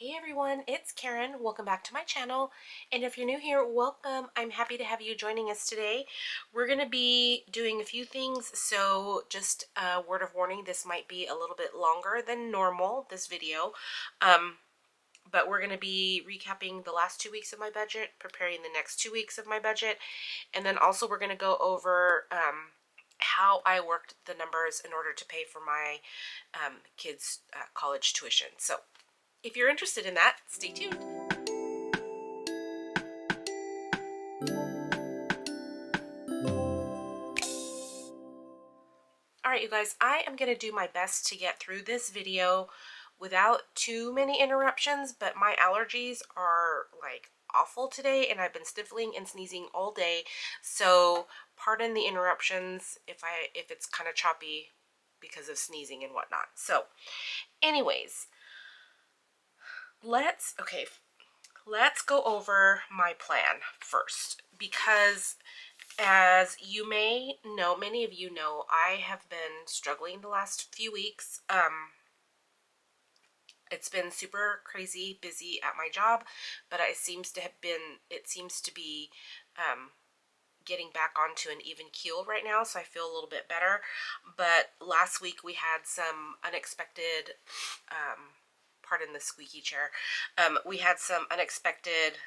Hey everyone, it's Karen. Welcome back to my channel. And if you're new here, welcome. I'm happy to have you joining us today. We're going to be doing a few things, so just a word of warning, this might be a little bit longer than normal, this video. But we're going to be recapping the last 2 weeks of my budget, preparing the next 2 weeks of my budget, and then also we're going to go over how I worked the numbers in order to pay for my kids' college tuition. So if you're interested in that, stay tuned. Alright you guys, I am going to do my best to get through this video without too many interruptions, but my allergies are like awful today and I've been sniffling and sneezing all day, so pardon the interruptions if it's kind of choppy because of sneezing and whatnot. So anyways, let's go over my plan first, because as you may know, many of you know, I have been struggling the last few weeks. It's been super crazy busy at my job, but it seems to be getting back onto an even keel right now, so I feel a little bit better. But last week we had some unexpected, pardon the squeaky chair, we had some unexpected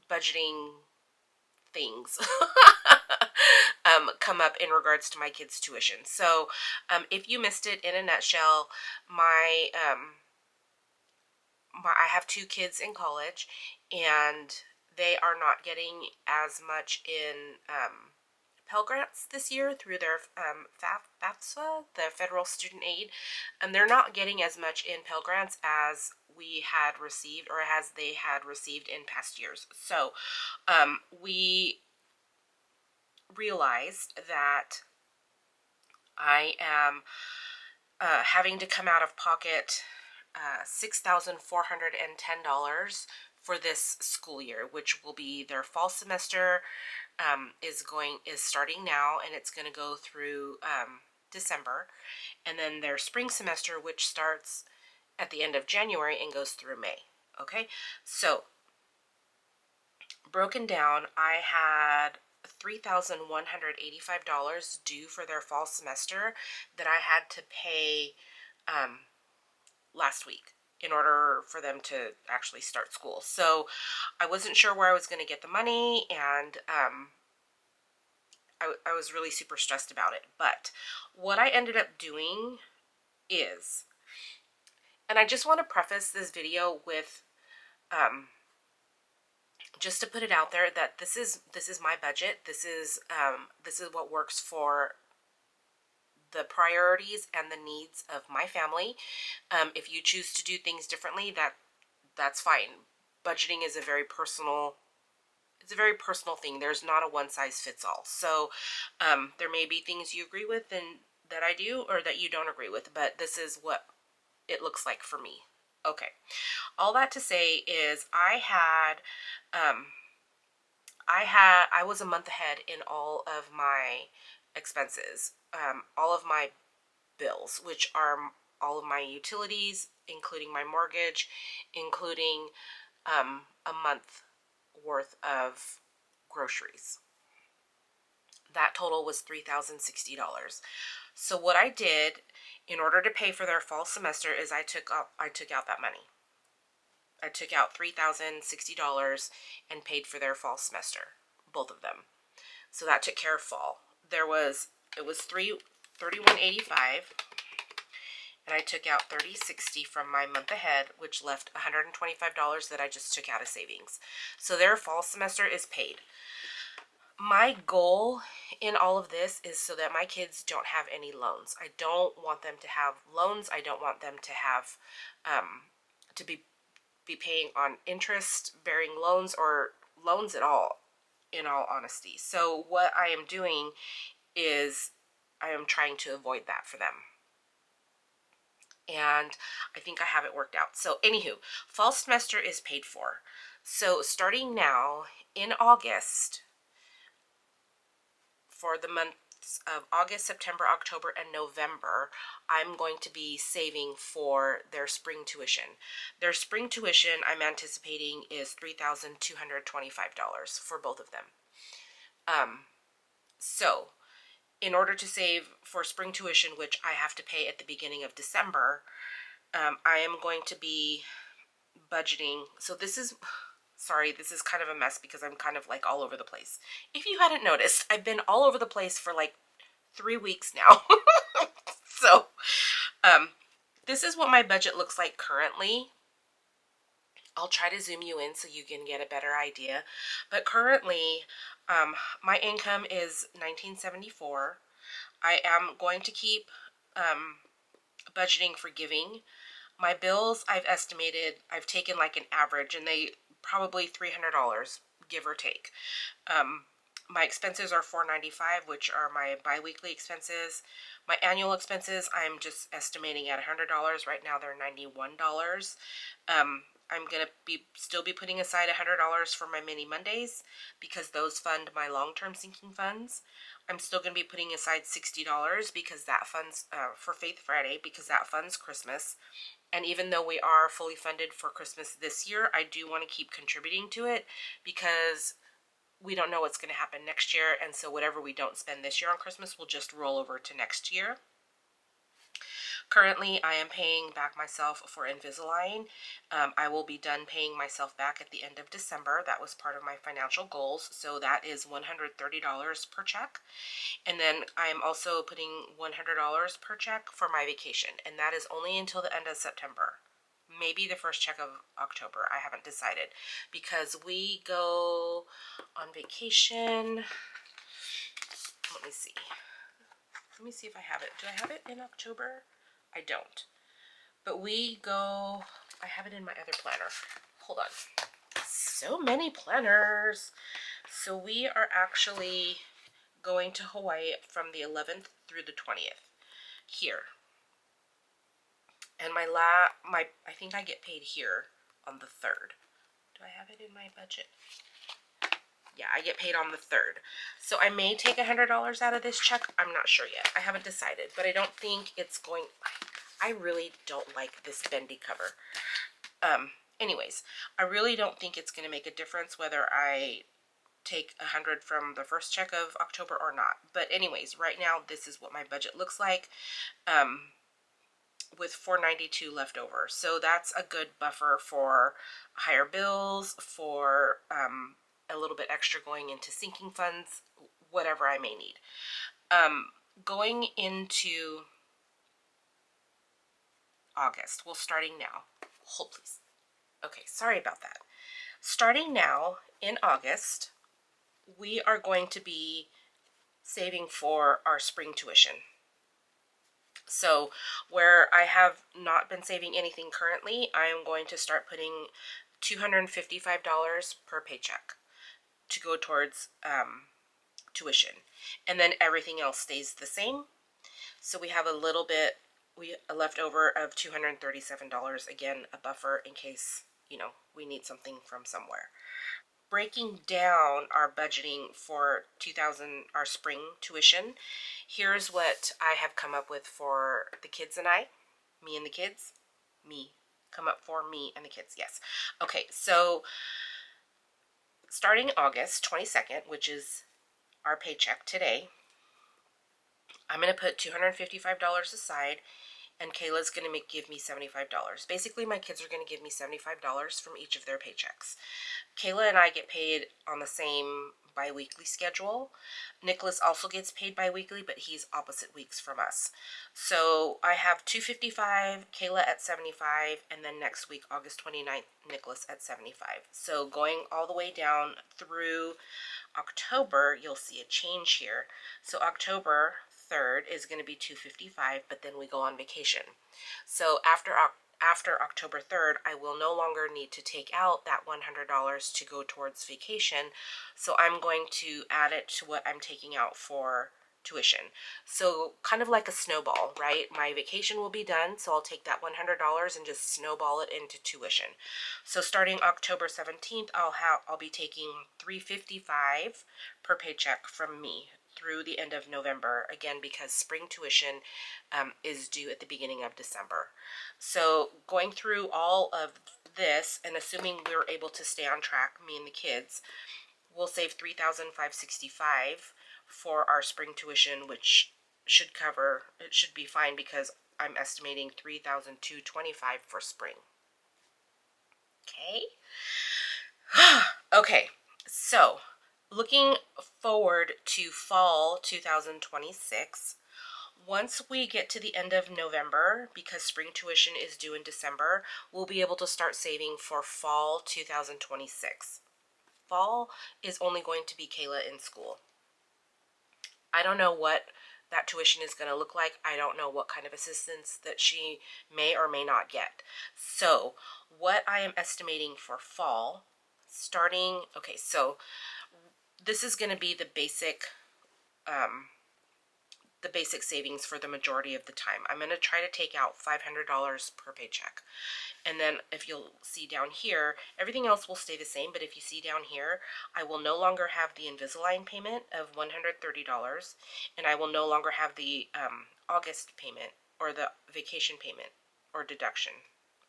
budgeting things come up in regards to my kids' tuition. So if you missed it, in a nutshell, I have 2 kids in college, and they are not getting as much in Pell Grants this year through their FAFSA, the Federal Student Aid. They're not getting as much in Pell Grants as we had received, or as they had received in past years. So we realized that I am having to come out of pocket $6,410 for this school year, which will be their fall semester. Is starting now, and it's going to go through December, and then their spring semester, which starts at the end of January and goes through May. Okay, so broken down, I had $3,185 due for their fall semester that I had to pay last week in order for them to actually start school. So I wasn't sure where I was going to get the money, and I was really super stressed about it. But what I ended up doing is, and I just want to preface this video with just to put it out there that this is my budget. This is what works for the priorities and the needs of my family. If you choose to do things differently, that's fine. Budgeting is a very personal thing. There's not a one size fits all. So there may be things you agree with and that I do, or that you don't agree with, but this is what it looks like for me. Okay. All that to say is I was a month ahead in all of my expenses, all of my bills, which are all of my utilities, including my mortgage, including a month worth of groceries. That total was $3,060. So what I did in order to pay for their fall semester is I took out that money. I took out $3,060 and paid for their fall semester, both of them. So that took care of fall. It was $31.85, and I took out $30.60 from my month ahead, which left $125 that I just took out of savings. So their fall semester is paid. My goal in all of this is so that my kids don't have any loans. I don't want them to have loans. I don't want them to have to be paying on interest-bearing loans or loans at all, in all honesty. So what I am doing is I am trying to avoid that for them. And I think I have it worked out. So anywho, fall semester is paid for. So starting now in August, for the month months of August, September, October, and November, I'm going to be saving for their spring tuition. Their spring tuition, I'm anticipating, is $3,225 for both of them. So, in order to save for spring tuition, which I have to pay at the beginning of December, I am going to be budgeting. So this is, sorry, this is kind of a mess because I'm kind of like all over the place. If you hadn't noticed, I've been all over the place for like 3 weeks now. So, this is what my budget looks like currently. I'll try to zoom you in so you can get a better idea. But currently, my income is $19.74. I am going to keep budgeting for giving. My bills, I've estimated, I've taken like an average, and they probably $300, give or take. My expenses are $495, which are my bi-weekly expenses. My annual expenses, I'm just estimating at $100. Right now, they're $91. I'm going to still be putting aside $100 for my mini Mondays because those fund my long-term sinking funds. I'm still going to be putting aside $60 because that funds for Faith Friday, because that funds Christmas. And even though we are fully funded for Christmas this year, I do want to keep contributing to it because we don't know what's going to happen next year. And so whatever we don't spend this year on Christmas will just roll over to next year. Currently, I am paying back myself for Invisalign. I will be done paying myself back at the end of December. That was part of my financial goals. So that is $130 per check. And then I am also putting $100 per check for my vacation. And that is only until the end of September. Maybe the first check of October. I haven't decided. Because we go on vacation. Let me see. Let me see if I have it. Do I have it in October? I don't. But we go, I have it in my other planner. Hold on. So many planners. So we are actually going to Hawaii from the 11th through the 20th here. And I think I get paid here on the 3rd. Do I have it in my budget? Yeah, I get paid on the 3rd. So I may take $100 out of this check. I'm not sure yet. I haven't decided, but I don't think it's going, I really don't like this bendy cover. Anyways, I really don't think it's going to make a difference whether I take 100 from the first check of October or not. But anyways, right now, this is what my budget looks like. With $492 left over. So that's a good buffer for higher bills, for a little bit extra going into sinking funds, whatever I may need. Going into August, well, starting now. Hold please. Okay, sorry about that. Starting now in August, we are going to be saving for our spring tuition. So where I have not been saving anything currently, I am going to start putting $255 per paycheck to go towards tuition. And then everything else stays the same. So we have a little bit left over of $237, again, a buffer in case, we need something from somewhere. Breaking down our budgeting for our spring tuition, here's what I have come up with for the kids and I. Me and the kids. Come up for me and the kids, yes. Okay, so starting August 22nd, which is our paycheck today, I'm going to put $255 aside, and Kayla's going to give me $75. Basically, my kids are going to give me $75 from each of their paychecks. Kayla and I get paid on the same bi-weekly schedule. Nicholas also gets paid bi-weekly, but he's opposite weeks from us. So I have $255, Kayla at $75, and then next week, August 29th, Nicholas at $75. So going all the way down through October, you'll see a change here. So October 3rd is going to be $255, but then we go on vacation. So after October 3rd, I will no longer need to take out that $100 to go towards vacation. So I'm going to add it to what I'm taking out for tuition. So kind of like a snowball, right? My vacation will be done, so I'll take that $100 and just snowball it into tuition. So starting October 17th, I'll be taking $355 per paycheck from me through the end of November, again, because spring tuition is due at the beginning of December. So going through all of this and assuming we're able to stay on track, me and the kids, we'll save $3,565 for our spring tuition, which should cover, it should be fine because I'm estimating $3,225 for spring. Okay. Okay, so looking forward to fall 2026, once we get to the end of November, because spring tuition is due in December, we'll be able to start saving for fall 2026. Fall is only going to be Kayla in school. I don't know what that tuition is going to look like. I don't know what kind of assistance that she may or may not get. So what I am estimating for fall, starting, okay, so this is going to be the basic savings for the majority of the time. I'm going to try to take out $500 per paycheck. And then if you'll see down here, everything else will stay the same, but if you see down here, I will no longer have the Invisalign payment of $130, and I will no longer have the August payment, or the vacation payment, or deduction,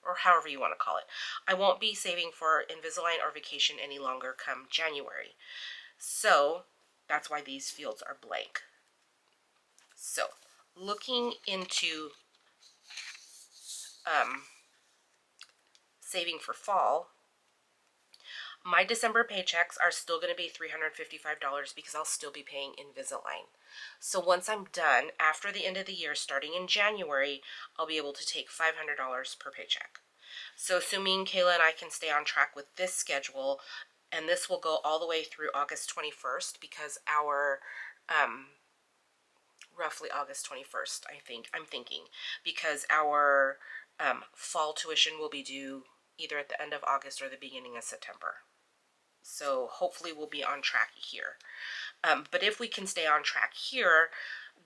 or however you want to call it. I won't be saving for Invisalign or vacation any longer come January. So that's why these fields are blank. So looking into saving for fall, my December paychecks are still going to be $355 because I'll still be paying Invisalign. So once I'm done, after the end of the year, starting in January, I'll be able to take $500 per paycheck. So assuming Kayla and I can stay on track with this schedule, and this will go all the way through August 21st, because our, roughly August 21st, I'm thinking, because our fall tuition will be due either at the end of August or the beginning of September. So hopefully we'll be on track here. But if we can stay on track here,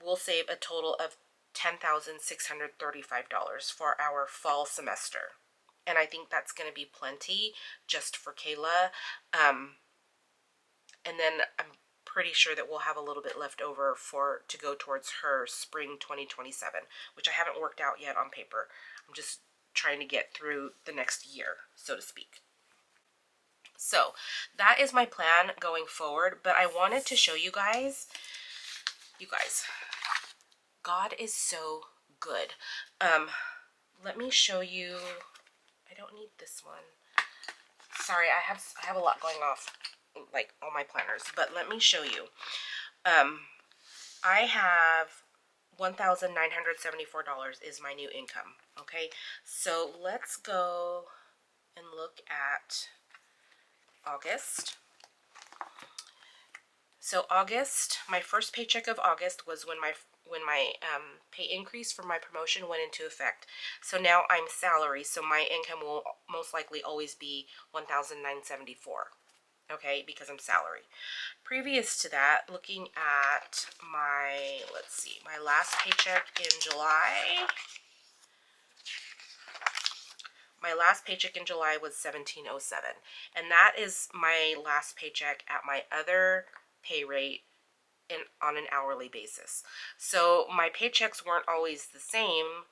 we'll save a total of $10,635 for our fall semester. And I think that's going to be plenty just for Kayla. And then I'm pretty sure that we'll have a little bit left over to go towards her spring 2027, which I haven't worked out yet on paper. I'm just trying to get through the next year, so to speak. So that is my plan going forward, but I wanted to show you guys, God is so good. Let me show you, I don't need this one. Sorry, I have a lot going off, like all my planners, but let me show you. I have $1,974 is my new income, okay? So let's go and look at August. So August, my first paycheck of August was when my pay increase for my promotion went into effect. So now I'm salary, so my income will most likely always be $1,974. Okay, because I'm salary. Previous to that, looking at my, let's see, my last paycheck in July. My last paycheck in July was $1,707, and that is my last paycheck at my other pay rate on an hourly basis. So my paychecks weren't always the same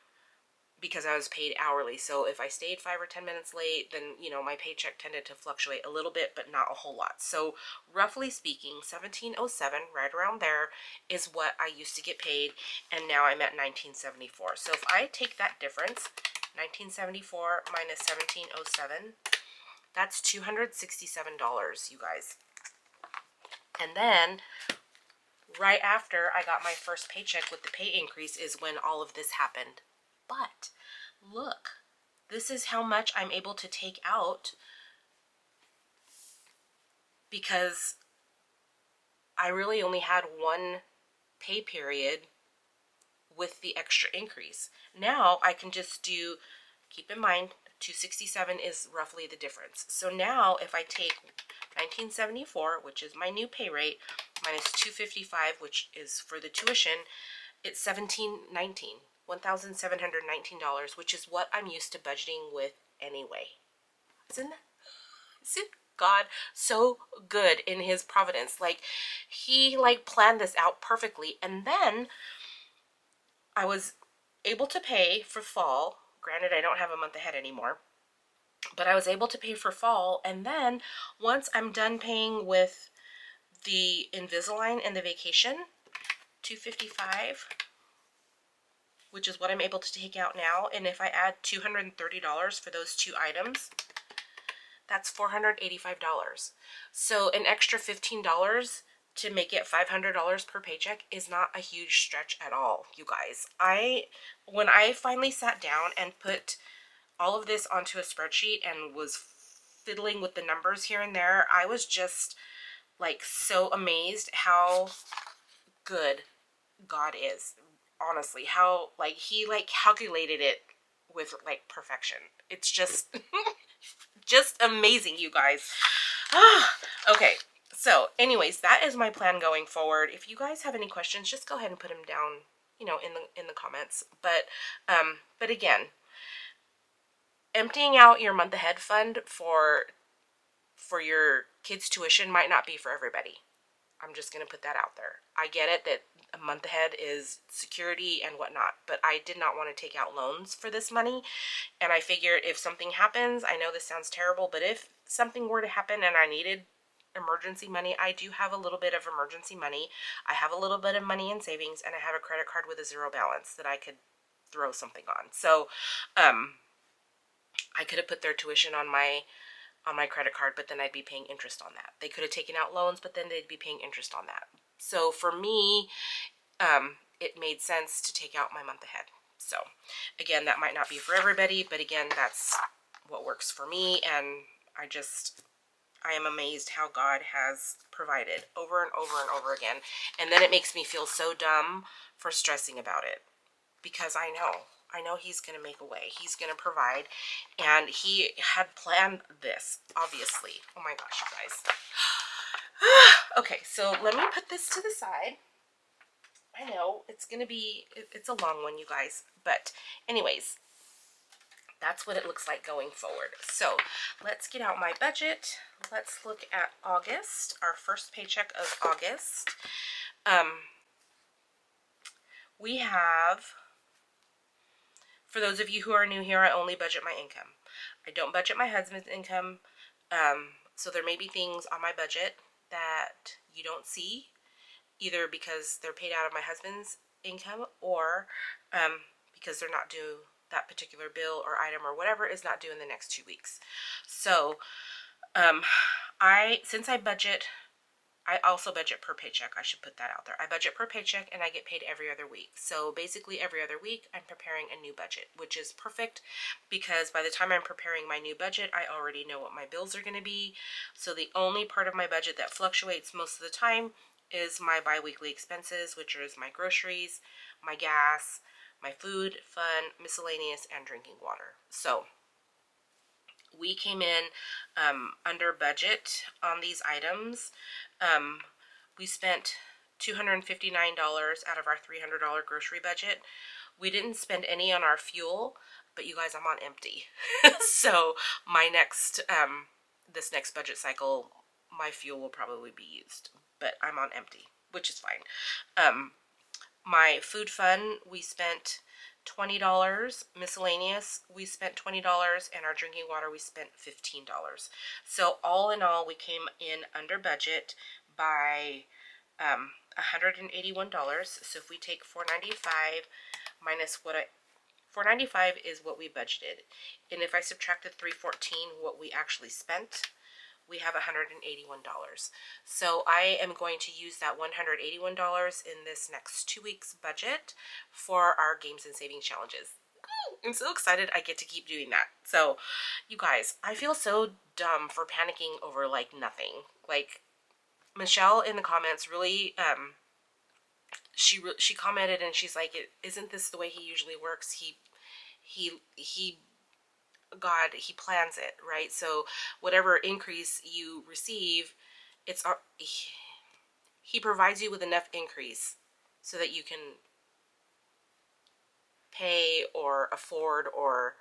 because I was paid hourly. So if I stayed 5 or 10 minutes late, then, you know, my paycheck tended to fluctuate a little bit, but not a whole lot. So roughly speaking, $1,707, right around there, is what I used to get paid, and now I'm at $1,974. So if I take that difference, $1,974 minus $1,707, that's $267, you guys. And then right after I got my first paycheck with the pay increase is when all of this happened. But look, this is how much I'm able to take out because I really only had one pay period with the extra increase. Now I can just do, keep in mind, 267 is roughly the difference. So now if I take 1974, which is my new pay rate, minus 255, which is for the tuition, it's $1,719, $1,719, which is what I'm used to budgeting with anyway. Isn't God so good in his providence. Like, he like planned this out perfectly. And then I was able to pay for fall. Granted, I don't have a month ahead anymore, but I was able to pay for fall. And then once I'm done paying with the Invisalign and the vacation, $255, which is what I'm able to take out now. And if I add $230 for those two items, that's $485. So an extra $15 to make it $500 per paycheck is not a huge stretch at all, you guys. When I finally sat down and put all of this onto a spreadsheet and was fiddling with the numbers here and there, I was just like so amazed how good God is. Honestly, how like he like calculated it with like perfection. It's just just amazing, you guys. Okay, so anyways, that is my plan going forward. If you guys have any questions, just go ahead and put them down, you know, in the comments. But again, emptying out your month ahead fund for your kids' tuition might not be for everybody. I'm just going to put that out there. I get it that a month ahead is security and whatnot, but I did not want to take out loans for this money. And I figured if something happens, I know this sounds terrible, but if something were to happen and I needed emergency money, I do have a little bit of emergency money. I have a little bit of money in savings, and I have a credit card with a zero balance that I could throw something on. So, I could have put their tuition on my credit card, but then I'd be paying interest on that. They could have taken out loans, but then they'd be paying interest on that. So for me, it made sense to take out my month ahead. So again, that might not be for everybody, but again, that's what works for me. And I am amazed how God has provided over and over and over again. And then it makes me feel so dumb for stressing about it, because I know he's going to make a way. He's going to provide. And he had planned this, obviously. Oh my gosh, you guys. Okay, so let me put this to the side. I know it's going to be, it's a long one, you guys. But anyways, that's what it looks like going forward. So let's get out my budget. Let's look at August, our first paycheck of August. We have, for those of you who are new here, I only budget my income. I don't budget my husband's income. So there may be things on my budget that you don't see, either because they're paid out of my husband's income, or because they're not due, that particular bill or item or whatever is not due in the next 2 weeks. So since I also budget per paycheck. I should put that out there. I budget per paycheck and I get paid every other week. So basically every other week I'm preparing a new budget, which is perfect because by the time I'm preparing my new budget, I already know what my bills are going to be. So the only part of my budget that fluctuates most of the time is my bi-weekly expenses, which is my groceries, my gas, my food, fun, miscellaneous, and drinking water. So we came in under budget on these items. We spent $259 out of our $300 grocery budget. We didn't spend any on our fuel, but you guys, I'm on empty. So my this next budget cycle, my fuel will probably be used, but I'm on empty, which is fine. My food fund, we spent $20. Miscellaneous, we spent $20, and our drinking water, we spent $15. So all in all, we came in under budget by $181. So if we take $495 minus $495 is what we budgeted, and if I subtract the $314, what we actually spent, we have $181. So I am going to use that $181 in this next 2 weeks budget for our games and savings challenges. I'm so excited I get to keep doing that. So you guys, I feel so dumb for panicking over like nothing. Like Michelle in the comments really, she commented and she's like, isn't this the way he usually works? God, he plans it, right? So whatever increase you receive, he provides you with enough increase so that you can pay or afford or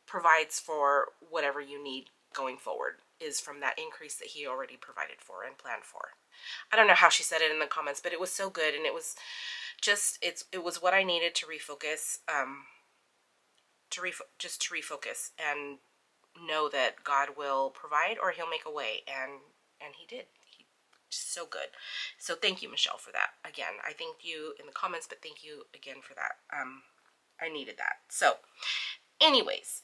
provides for whatever you need going forward. is from that increase that he already provided for and planned for. I don't know how she said it in the comments, but it was so good, and it was just, it was what I needed to refocus, just to refocus and know that God will provide or he'll make a way, and he did. So good. So thank you, Michelle, for that. Again, I thank you in the comments, but thank you again for that. I needed that. So anyways,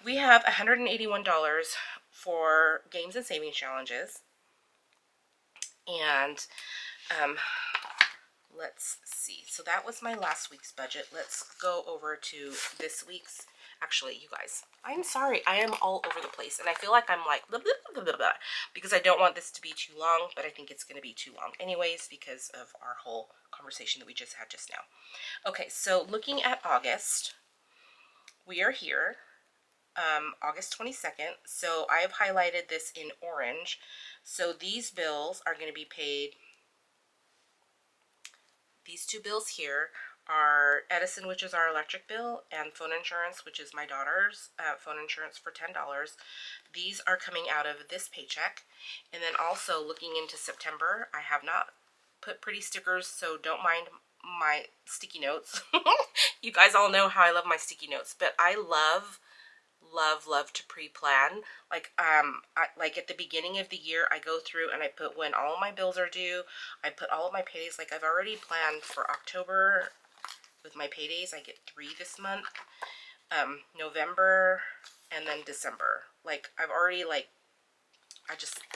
we have $181 for games and saving challenges. And let's see. So that was my last week's budget. Let's go over to this week's. Actually, you guys, I'm sorry. I am all over the place. And I feel like I'm like, blah, blah, blah, blah, blah, because I don't want this to be too long, but I think it's going to be too long anyways because of our whole conversation that we just had just now. Okay, so looking at August, we are here, August 22nd. So I have highlighted this in orange. So these bills are going to be paid. These two bills here are Edison, which is our electric bill, and phone insurance, which is my daughter's phone insurance for $10. These are coming out of this paycheck. And then also looking into September, I have not put pretty stickers, so don't mind my sticky notes. You guys all know how I love my sticky notes, but I love to pre-plan. Like like at the beginning of the year, I go through and I put when all of my bills are due. I put all of my paydays. Like I've already planned for October with my paydays. I get 3 this month, November, and then December. Like I've already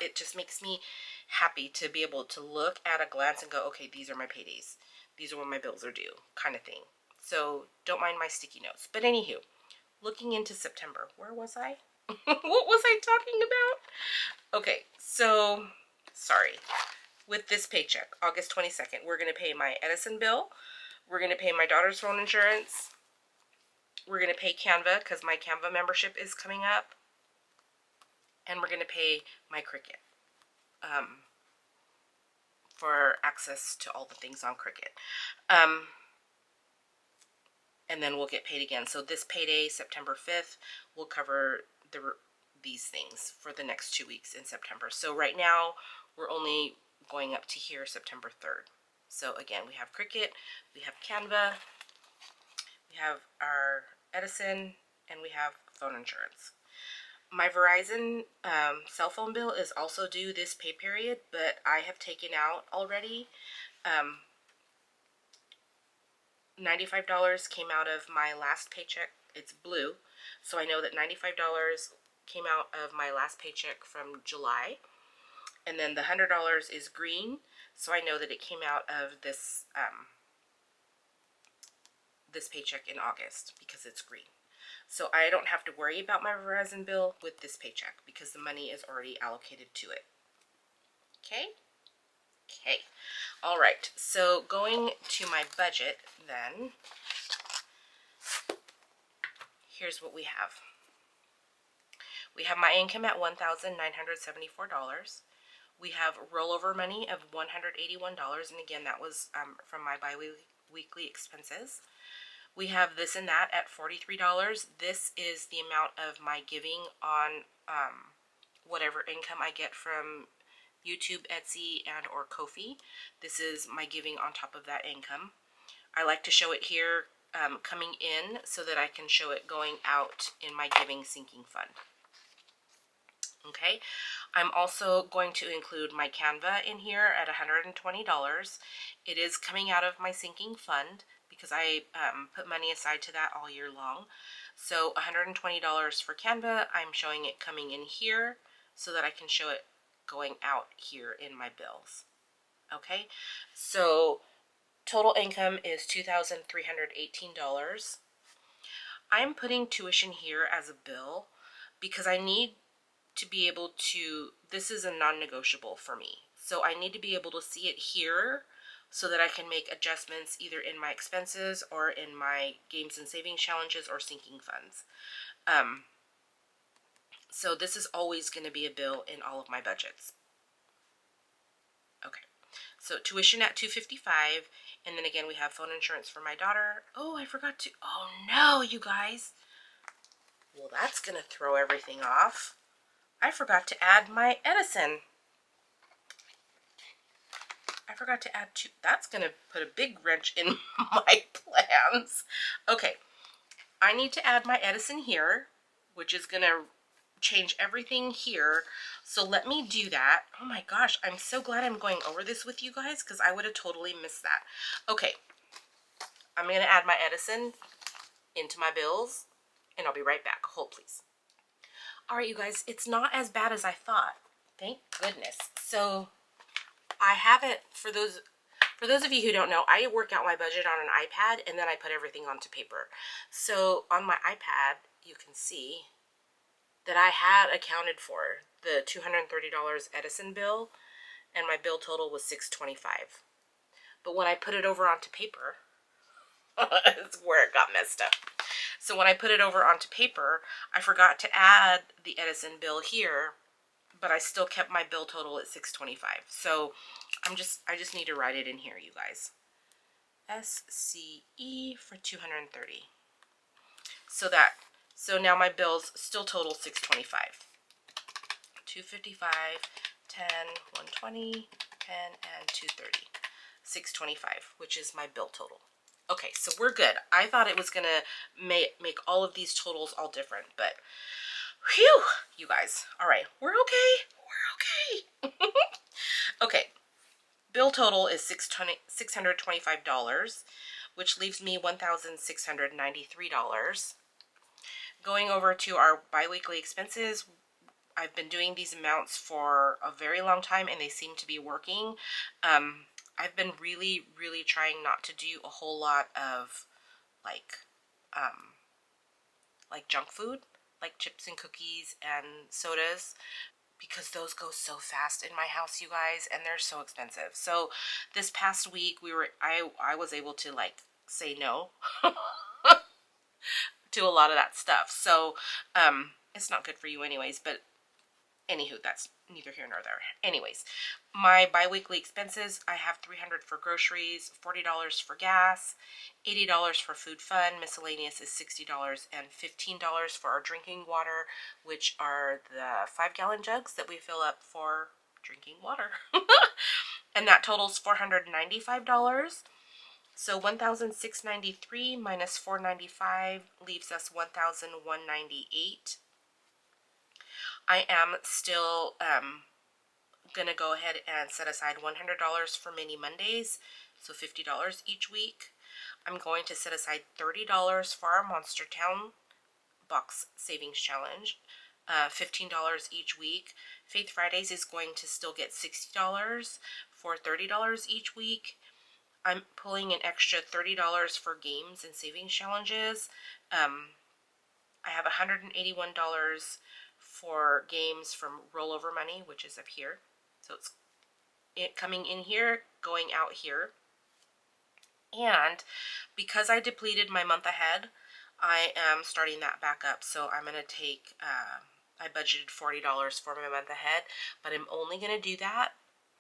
it just makes me happy to be able to look at a glance and go, okay, these are my paydays. These are when my bills are due, kind of thing. So don't mind my sticky notes. But anywho, looking into September, where was I? What was I talking about? Okay, so, sorry. With this paycheck, August 22nd, we're going to pay my Edison bill. We're going to pay my daughter's phone insurance. We're going to pay Canva because my Canva membership is coming up. And we're going to pay my Cricut for access to all the things on Cricut. And then we'll get paid again. So this payday, September 5th, will cover these things for the next 2 weeks in September. So right now, we're only going up to here September 3rd. So again, we have Cricut, we have Canva, we have our Edison, and we have phone insurance. My Verizon cell phone bill is also due this pay period, but I have taken out already. $95 came out of my last paycheck. It's blue, so I know that $95 came out of my last paycheck from July. And then the $100 is green, so I know that it came out of this this paycheck in August because it's green. So I don't have to worry about my Verizon bill with this paycheck because the money is already allocated to it. Okay? Okay. All right. So going to my budget then, here's what we have. We have my income at $1,974. We have rollover money of $181, and again, that was from my bi-weekly expenses. We have this and that at $43. This is the amount of my giving on whatever income I get from YouTube, Etsy, and or Ko-fi. This is my giving on top of that income. I like to show it here coming in so that I can show it going out in my giving sinking fund. Okay, I'm also going to include my Canva in here at $120. It is coming out of my sinking fund because I put money aside to that all year long. So $120 for Canva, I'm showing it coming in here so that I can show it going out here in my bills. Okay, so total income is $2,318. I'm putting tuition here as a bill because I need to be able to, this is a non-negotiable for me. So I need to be able to see it here so that I can make adjustments either in my expenses or in my games and savings challenges or sinking funds. So this is always going to be a bill in all of my budgets. Okay. So tuition at $255, and then again we have phone insurance for my daughter. Oh, I forgot to, oh no, you guys. Well, that's going to throw everything off. I forgot to add my Edison. I forgot to add two. That's going to put a big wrench in my plans. Okay, I need to add my Edison here, which is going to change everything here. So let me do that. Oh my gosh, I'm so glad I'm going over this with you guys because I would have totally missed that. Okay, I'm going to add my Edison into my bills and I'll be right back. Hold please. All right, you guys, it's not as bad as I thought. Thank goodness. So I have it for those of you who don't know, I work out my budget on an iPad and then I put everything onto paper. So on my iPad, you can see that I had accounted for the $230 Edison bill and my bill total was $625. But when I put it over onto paper, it's where it got messed up. So when I put it over onto paper, I forgot to add the Edison bill here, but I still kept my bill total at $625. So I just need to write it in here, you guys. SCE for 230. So now my bills still total $625. 255, 10, 120, 10, and 230. $625, which is my bill total. Okay, so we're good. I thought it was gonna make all of these totals all different, but whew, you guys. All right, we're okay. We're okay. Okay, bill total is $625, which leaves me $1,693. Going over to our biweekly expenses, I've been doing these amounts for a very long time and they seem to be working. I've been really trying not to do a whole lot of like junk food, like chips and cookies and sodas, because those go so fast in my house, you guys, and they're so expensive. So this past week I was able to like say no to a lot of that stuff. So it's not good for you anyways, but anywho, that's neither here nor there. Anyways, my bi-weekly expenses, I have $300 for groceries, $40 for gas, $80 for food fun, miscellaneous is $60, and $15 for our drinking water, which are the 5-gallon jugs that we fill up for drinking water. And that totals $495. So $1,693 minus $495 leaves us $1,198. I am still going to go ahead and set aside $100 for mini Mondays, so $50 each week. I'm going to set aside $30 for our Monster Town Box Savings Challenge, $15 each week. Faith Fridays is going to still get $60 for $30 each week. I'm pulling an extra $30 for games and savings challenges. I have $181 for games from rollover money, which is up here. So it's coming in here, going out here. And because I depleted my month ahead, I am starting that back up. So I'm going to take, I budgeted $40 for my month ahead, but I'm only going to do that.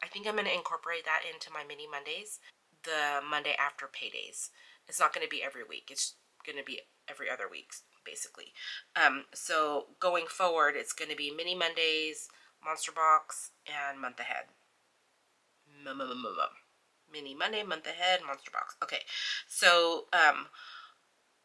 I think I'm going to incorporate that into my mini Mondays, the Monday after paydays. It's not going to be every week. It's going to be every other week, basically. So going forward, it's going to be mini Mondays, Monster Box, and month ahead. Mini Monday, month ahead, Monster Box. Okay, so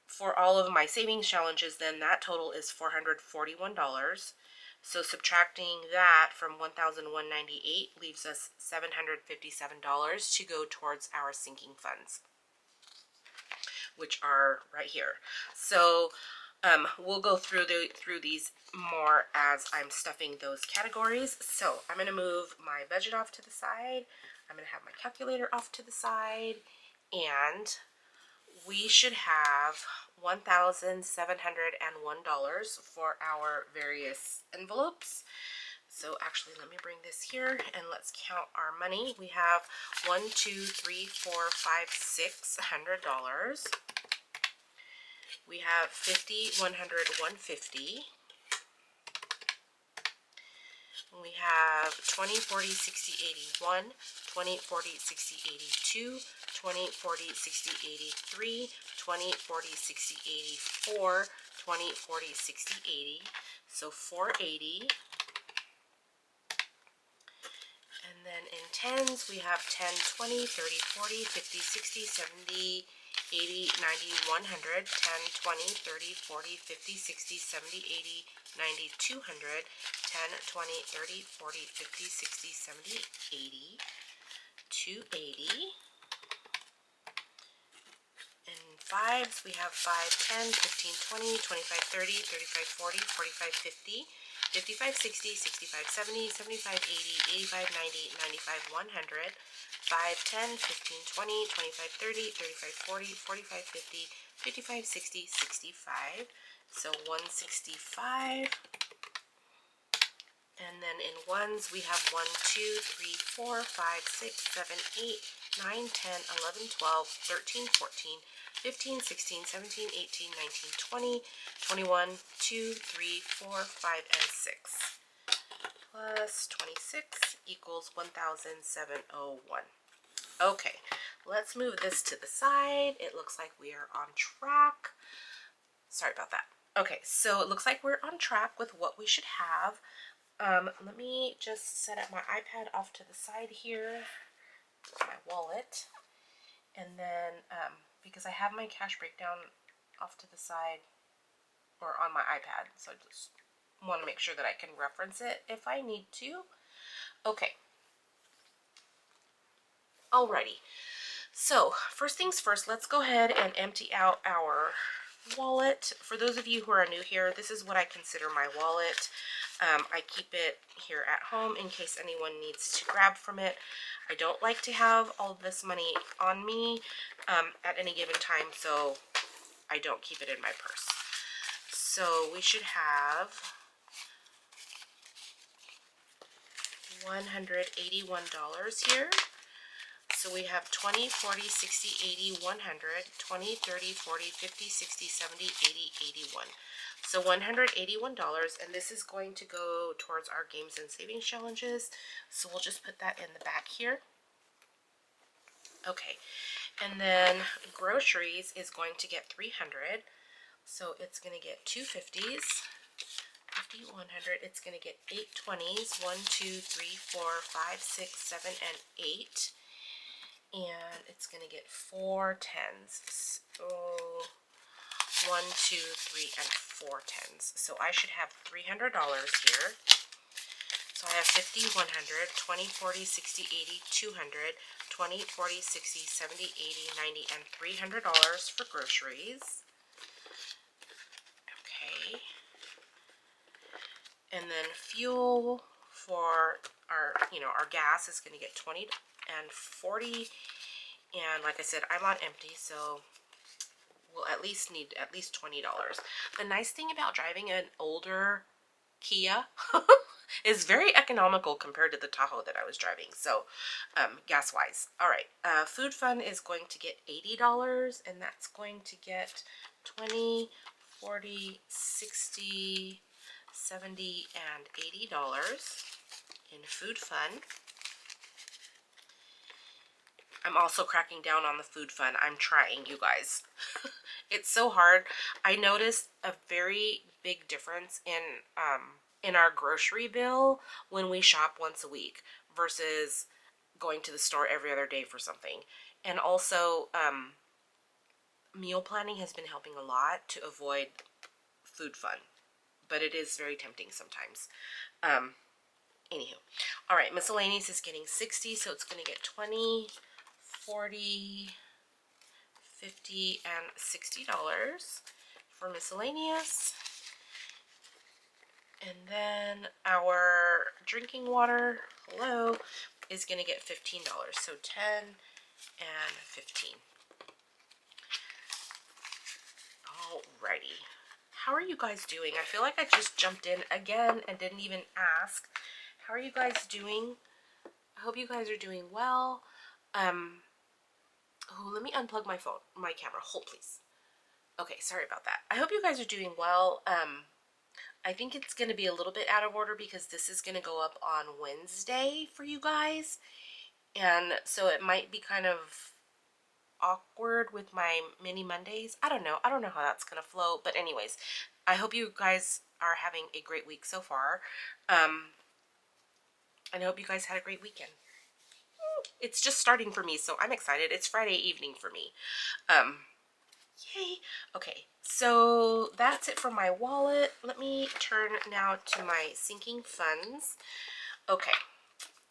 for all of my savings challenges, then that total is $441. So subtracting that from $1,198 leaves us $757 to go towards our sinking funds, which are right here. So we'll go through these more as I'm stuffing those categories. So I'm going to move my budget off to the side. I'm going to have my calculator off to the side, and we should have $1,701 for our various envelopes. So actually, let me bring this here and let's count our money. We have $1, 2, 3, 4, 5, $600. We have 50, 100, 150. We have 20, 40, 60, 81, 20, 40, 60, 82, 20, 40, 60, 83, 20, 40, 60, 84, 20, 40, 60, 80. So 480. then in tens, we have 10, 20, 30, 40, 50, 60, 70, 80, 90, 100, 10, 20, 30, 40, 50, 60, 70, 80, 90, 200, 10, 20, 30, 40, 50, 60, 70, 80, 280. In fives, we have 5, 10, 15, 20, 25, 30, 35, 40, 45, 50, 55, 60, 65, 70, 75, 80, 85, 90, 95, 100, 5, 10, 15, 20, 25, 30, 35, 40, 45, 50, 55, 60, 65. So 165. And then in ones, we have 1, 2, 3, 4, 5, 6, 7, 8, 9, 10, 11, 12, 13, 14, 15, 16, 17, 18, 19, 20, 21, 2, 3, 4, 5, and 6. Plus 26 equals 1,701. Okay, let's move this to the side. It looks like we are on track. Sorry about that. Okay, so it looks like we're on track with what we should have. Let me just set up my iPad off to the side here, my wallet, and then, because I have my cash breakdown off to the side, or on my iPad, so I just want to make sure that I can reference it if I need to. Okay. Alrighty. So, first things first, let's go ahead and empty out our wallet. For those of you who are new here, this is what I consider my wallet. I keep it here at home in case anyone needs to grab from it. I don't like to have all this money on me at any given time, so I don't keep it in my purse. So we should have $181 here. So we have 20, 40, 60, 80, 100, 20, 30, 40, 50, 60, 70, 80, 81. So $181, and this is going to go towards our games and savings challenges. So we'll just put that in the back here. Okay, and then groceries is going to get 300. So it's going to get 2 50s. 50, 100, it's going to get 8 20s, 1, 2, 3, 4, 5, 6, 7, and 8. And it's going to get 4 10s. So 1, 2, 3, and 4 10s. So I should have $300 here. So I have 50, 100, 20, 40, 60, 80, 200, 20, 40, 60, 70, 80, 90, and $300 for groceries. Okay. And then fuel for our, our gas is going to get 20 and 40. And like I said, I'm on empty, so we'll at least need at least $20. The nice thing about driving an older Kia is very economical compared to the Tahoe that I was driving. So gas wise. All right. Food Fund is going to get $80, and that's going to get 20, 40, 60, 70, and $80 in Food Fund. I'm also cracking down on the Food Fund. I'm trying, you guys. It's so hard. I noticed a very big difference in our grocery bill when we shop once a week versus going to the store every other day for something. And also, meal planning has been helping a lot to avoid Food Fund, but it is very tempting sometimes. Anywho, all right, miscellaneous is getting 60, so it's going to get 20, 40, 50, and $60 for miscellaneous. And then our drinking water, hello, is going to get $15. So 10 and 15. Alrighty. How are you guys doing? I feel like I just jumped in again and didn't even ask. How are you guys doing? I hope you guys are doing well. Oh, let me unplug my phone, my camera. Hold, please. Okay, sorry about that. I hope you guys are doing well. I think it's going to be a little bit out of order because this is going to go up on Wednesday for you guys. And so it might be kind of awkward with my mini Mondays. I don't know how that's going to flow. But anyways, I hope you guys are having a great week so far. And I hope you guys had a great weekend. It's just starting for me, so I'm excited. It's Friday evening for me. Yay. Okay, so that's it for my wallet. Let me turn now to my sinking funds. Okay,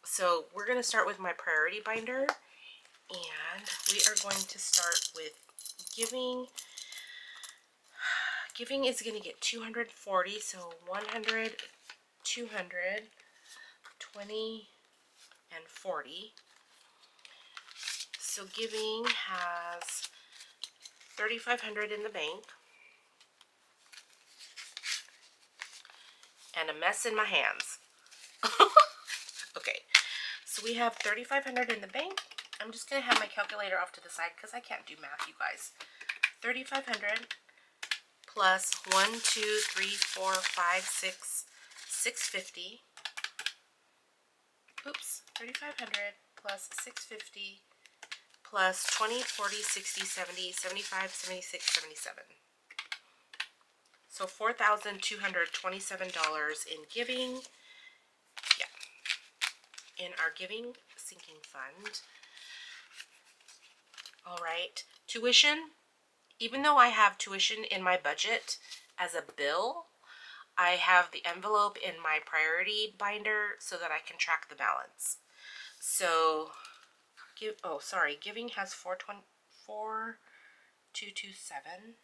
so we're going to start with my priority binder, and we are going to start with giving. Giving is going to get 240, so 100, 200, 20, and 40. So giving has 3,500 in the bank and a mess in my hands. Okay, so we have 3,500 in the bank. I'm just going to have my calculator off to the side because I can't do math, you guys. 3,500 plus 1, 2, 3, 4, 5, 6, 650. Oops, 3,500 plus 650 plus 20, 40, 60, 70, 75, 76, 77. So $4,227 in giving. Yeah, in our giving sinking fund. All right, tuition. Even though I have tuition in my budget as a bill, I have the envelope in my priority binder so that I can track the balance. So, giving has 4,227.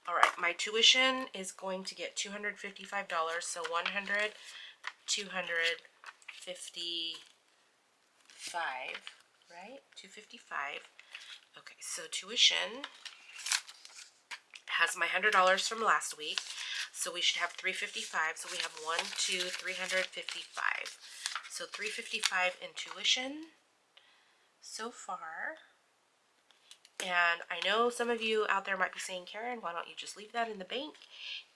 All right, my tuition is going to get $255, so 100, 255, right? 255. Okay, so tuition has my $100 from last week, so we should have 355. So we have 355. So 355 in tuition so far. And I know some of you out there might be saying, Karen, why don't you just leave that in the bank?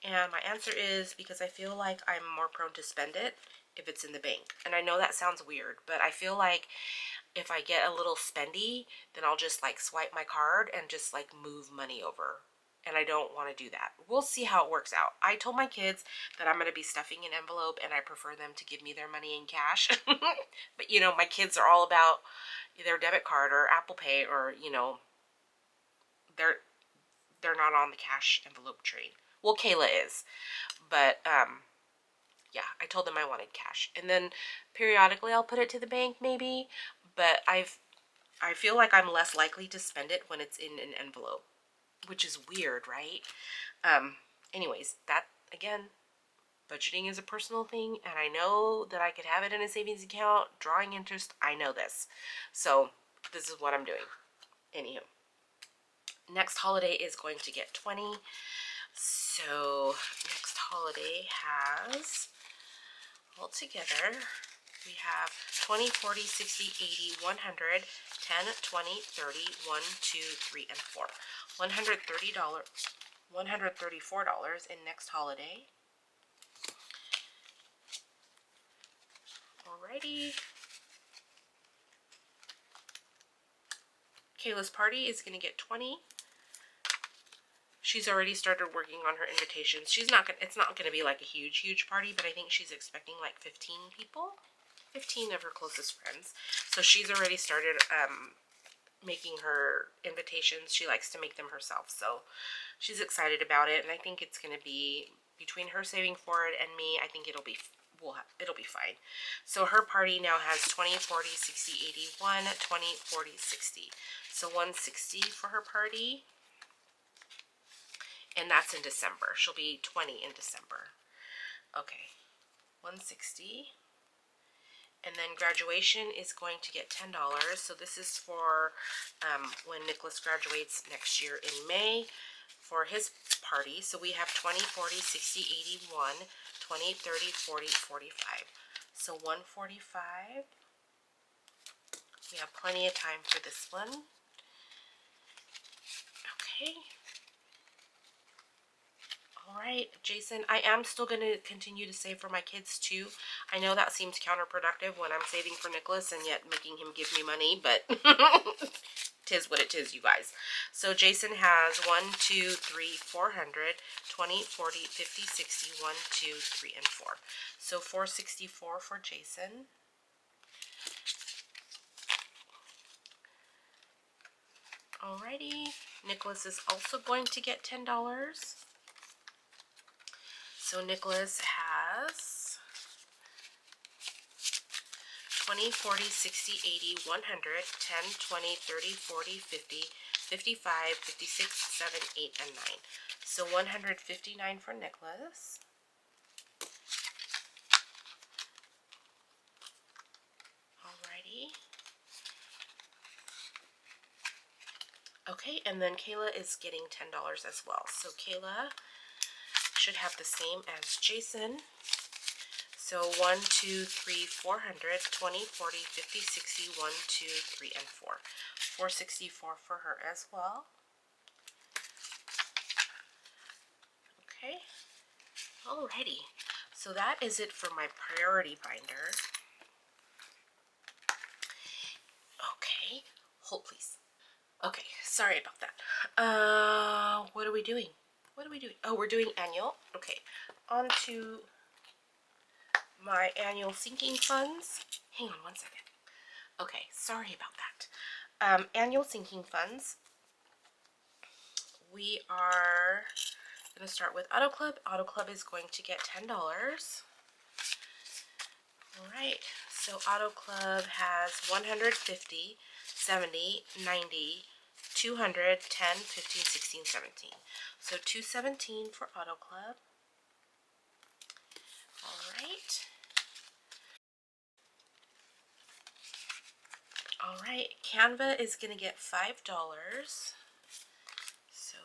And my answer is because I feel like I'm more prone to spend it if it's in the bank. And I know that sounds weird, but I feel like if I get a little spendy, then I'll just like swipe my card and just like move money over. And I don't want to do that. We'll see how it works out. I told my kids that I'm going to be stuffing an envelope and I prefer them to give me their money in cash. But you know, my kids are all about their debit card or Apple Pay, or you know, they're not on the cash envelope train. Well, Kayla is, but yeah, I told them I wanted cash, and then periodically I'll put it to the bank maybe, but I feel like I'm less likely to spend it when it's in an envelope, which is weird, right? Anyways, that again, budgeting is a personal thing, and I know that I could have it in a savings account, drawing interest. I know this, so this is what I'm doing. Anywho. Next holiday is going to get 20. So next holiday has, altogether, we have 20, 40, 60, 80, 100, 10, 20, 30, 1, 2, 3, and 4. $134 in next holiday. Alrighty. Kayla's party is going to get 20. She's already started working on her invitations. It's not gonna be like a huge party, but I think she's expecting like 15 people, 15 of her closest friends. So she's already started making her invitations. She likes to make them herself, so she's excited about it. And I think it's gonna be between her saving for it and me. I think it'll be fine. So her party now has 20, 40, 60, 81, 20, 40, 60. So 160 for her party. And that's in December. She'll be 20 in December. Okay, 160. And then graduation is going to get $10. So this is for when Nicholas graduates next year in May for his party. So we have 20, 40, 60, 81, 20, 30, 40, 45. So 145. We have plenty of time for this one. Okay. Alright, Jason, I am still going to continue to save for my kids too. I know that seems counterproductive when I'm saving for Nicholas and yet making him give me money, but tis what it is, you guys. So Jason has 1, 2, 3, 400, 20, 40, 50, 60, 1, 2, 3, and 4. So 464 for Jason. Alrighty, Nicholas is also going to get $10. So Nicholas has 20, 40, 60, 80, 100, 10, 20, 30, 40, 50, 55, 56, 7, 8, and 9. So 159 for Nicholas. Alrighty. Okay, and then Kayla is getting $10 as well. So Kayla should have the same as Jason. So 1, 2, 3, 400, 20, 40, 50, 60, 1, 2, 3, and 4. 464 for her as well. Okay. Alrighty. So that is it for my priority binder. Okay. Hold please. Okay, sorry about that. What are we doing? What are we doing? Oh, we're doing annual. Okay. On to my annual sinking funds. Hang on one second. Okay, sorry about that. Annual sinking funds. We are going to start with Auto Club. Auto Club is going to get $10. Alright, so Auto Club has 150, 70, 90, 200, 10, 15, 16, 17. So 217 for Auto Club. Alright. Alright, Canva is going to get $5. So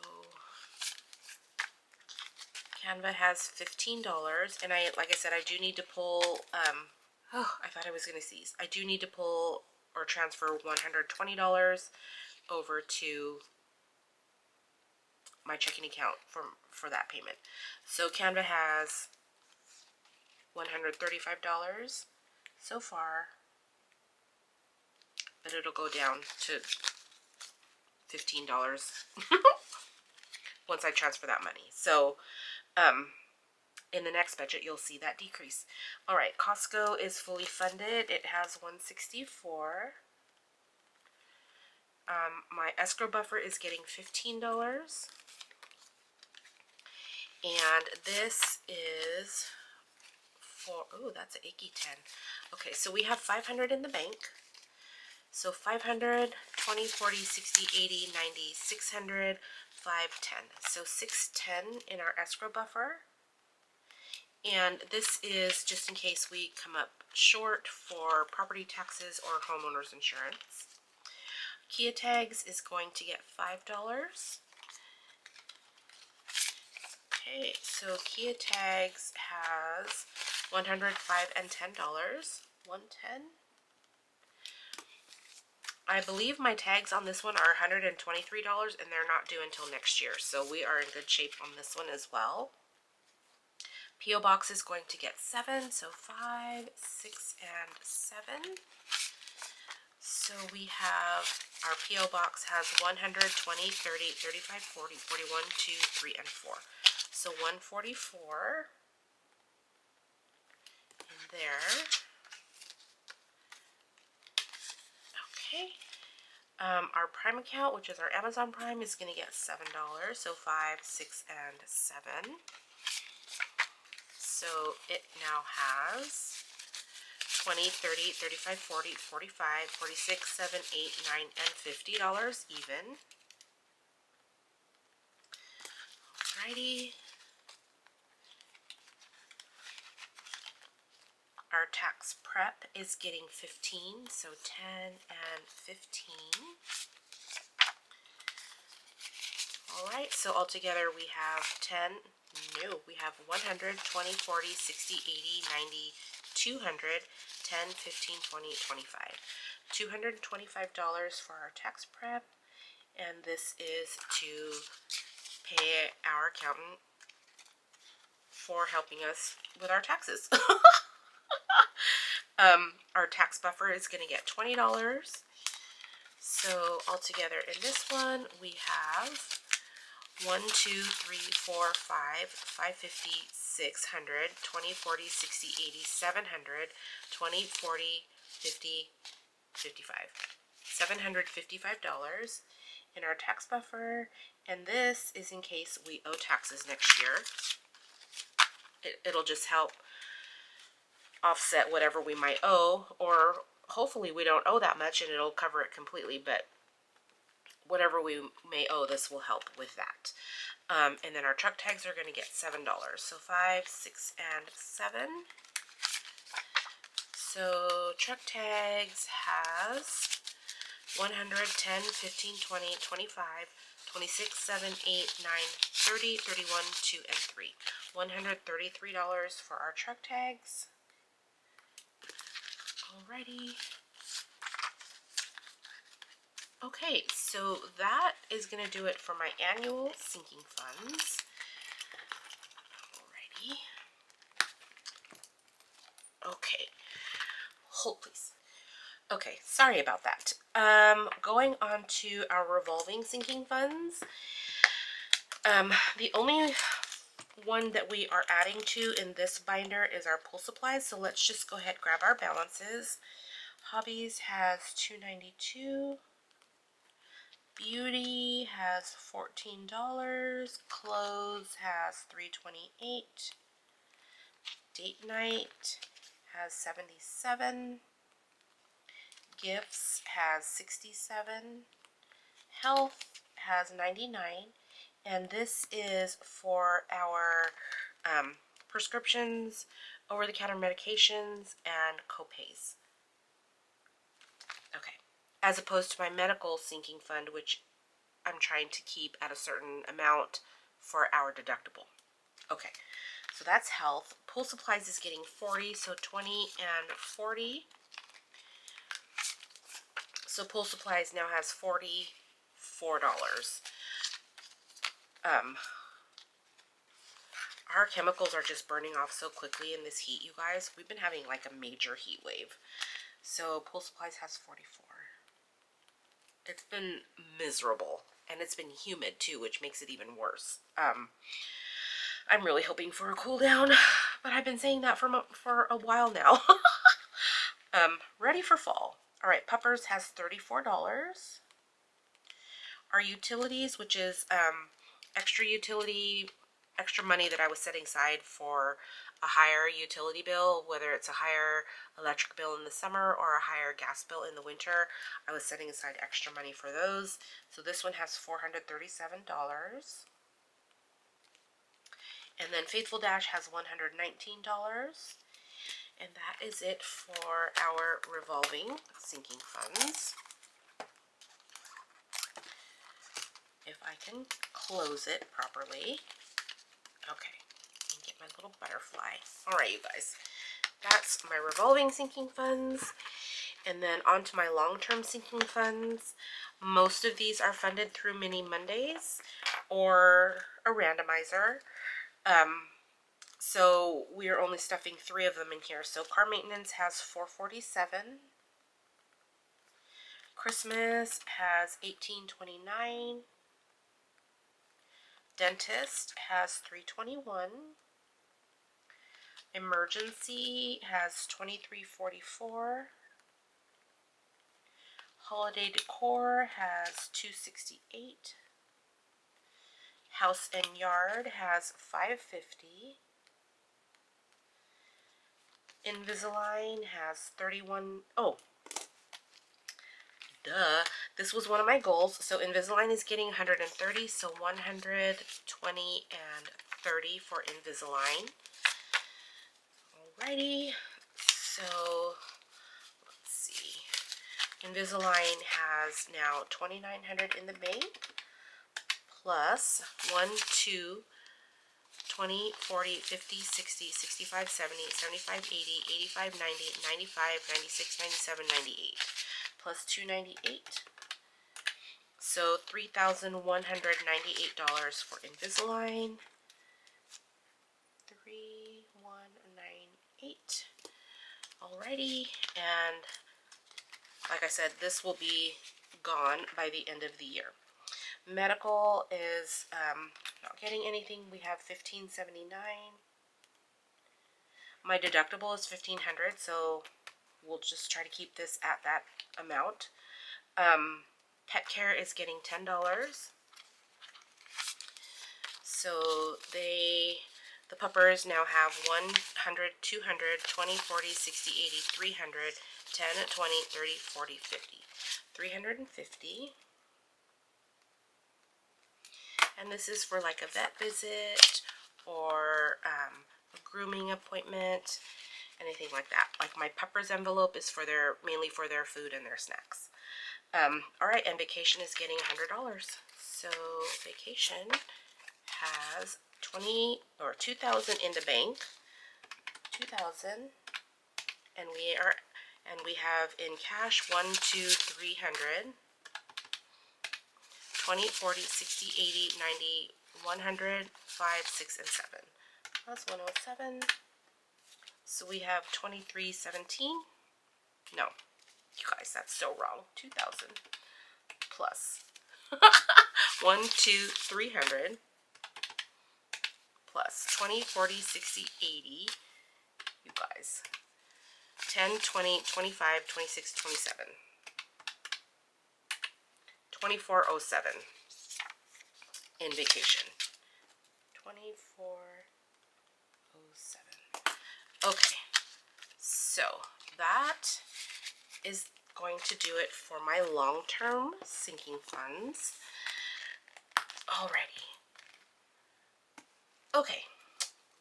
Canva has $15, and like I said, I do need to pull, oh, I thought I was going to seize. I do need to pull or transfer $120 over to my checking account for that payment. So Canva has $135 so far, but it'll go down to $15 once I transfer that money. So in the next budget, you'll see that decrease. All right, Costco is fully funded. It has $164. My escrow buffer is getting $15. And this is for, oh, that's an achy 10. Okay, so we have 500 in the bank. So 500, 20, 40, 60, 80, 90, 600, 510. So 610 in our escrow buffer. And this is just in case we come up short for property taxes or homeowners insurance. Kia Tags is going to get $5. Okay, so Kia Tags has 105 and $10. 110. I believe my tags on this one are $123 and they're not due until next year. So we are in good shape on this one as well. P.O. Box is going to get 7, so 5, 6, and 7. So we have, our P.O. Box has 100, 20, 30, 35, 40, 41, 2, 3, and 4. So 144 in there. Okay. Our Prime account, which is our Amazon Prime, is going to get $7. So 5, 6, and 7. So it now has 20, 30, 35, 40, 45, 46, 7, 8, 9, and $50 even. Alrighty. Our tax prep is getting 15, so 10 and 15. Alright, so altogether we have 10, no, we have 100, 20, 40, 60, 80, 90, 200, 10, 15, 20, 25. $225 for our tax prep, and this is to pay our accountant for helping us with our taxes. Our tax buffer is going to get $20. So altogether in this one, we have 1, 2, 3, 4, 5, 550, 600, 20, 40, 60, 80, 700, 20, 40, 50, 55. $755. in our tax buffer, and this is in case we owe taxes next year. It'll just help offset whatever we might owe, or hopefully we don't owe that much and it'll cover it completely, but whatever we may owe, this will help with that. And then our truck tags are going to get $7. So 5, 6, and 7. So truck tags has 110, 15, 20, 25, 26, 7, 8, 9, 30, 31, 2, and 3. $133 for our truck tags. Alrighty. Okay, so that is going to do it for my annual sinking funds. Alrighty. Okay. Hold, please. Okay, sorry about that. Going on to our revolving sinking funds. The only one that we are adding to in this binder is our pool supplies, so let's just go ahead and grab our balances. Hobbies has $2.92. Beauty has $14. Clothes has $3.28. Date night has $77. Gifts has $67. Health has $99. And this is for our prescriptions, over-the-counter medications, and copays. Okay. As opposed to my medical sinking fund, which I'm trying to keep at a certain amount for our deductible. Okay, so that's health. Pool supplies is getting 40, so 20 and 40. So pool supplies now has $44. Our chemicals are just burning off so quickly in this heat, you guys. We've been having like a major heat wave. So pool supplies has 44. It's been miserable, and it's been humid too, which makes it even worse. I'm really hoping for a cool down, but I've been saying that for a while now. Ready for fall. All right, Puppers has $34. Our utilities, which is extra money that I was setting aside for a higher utility bill, whether it's a higher electric bill in the summer or a higher gas bill in the winter. I was setting aside extra money for those. So this one has $437. And then Faithful Dash has $119. And that is it for our revolving sinking funds. If I can close it properly. Okay, and get my little butterfly. All right, you guys. That's my revolving sinking funds. And then on to my long-term sinking funds. Most of these are funded through Mini Mondays or a randomizer. So we are only stuffing 3 of them in here. So car maintenance has $447. Christmas has $18.29. Dentist has $321. Emergency has $23.44. Holiday decor has $268. House and yard has $550. Invisalign has 31. Oh, duh. This was one of my goals. So Invisalign is getting 130. So 120 and 30 for Invisalign. Alrighty. So let's see. Invisalign has now $2,900 in the bank. Plus 1, 2, 20, 40, 50, 60, 65, 70, 75, 80, 85, 90, 95, 96, 97, 98. Plus $298. So $3,198 for Invisalign. 3,198. Alrighty, and like I said, this will be gone by the end of the year. Medical is not getting anything. We have $1,579. My deductible is $1,500, so we'll just try to keep this at that amount. Pet care is getting $10. So the puppers now have 100, 200, 20, 40, 60, 80, 300, 10, 20, 30, 40, 50. 350. And this is for like a vet visit or a grooming appointment, anything like that. Like my puppers envelope is for mainly for their food and their snacks. All right, and vacation is getting $100. So vacation has 2,000 in the bank, 2,000, and we have in cash 1, 2, 300, 20, 40, 60, 80, 90, 100, 5, 6, and 7. That's 107. So we have 2317. No, you guys, that's so wrong. 2,000 plus 1, 2, 300 plus 20, 40, 60, 80. You guys, 10, 20, 25, 26, 27. 2407 in vacation. 2407. Okay, so that is going to do it for my long-term sinking funds. Alrighty. Okay,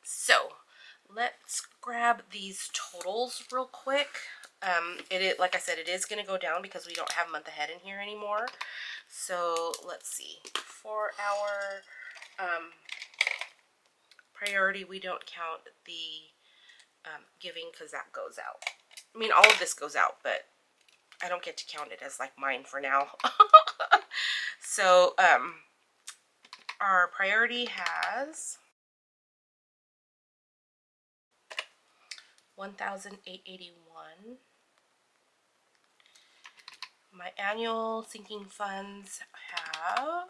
so let's grab these totals real quick. Like I said, it is going to go down because we don't have month ahead in here anymore. So let's see. For our priority, we don't count the giving because that goes out. I mean, all of this goes out, but I don't get to count it as like mine for now. So our priority has 1,881. My annual sinking funds have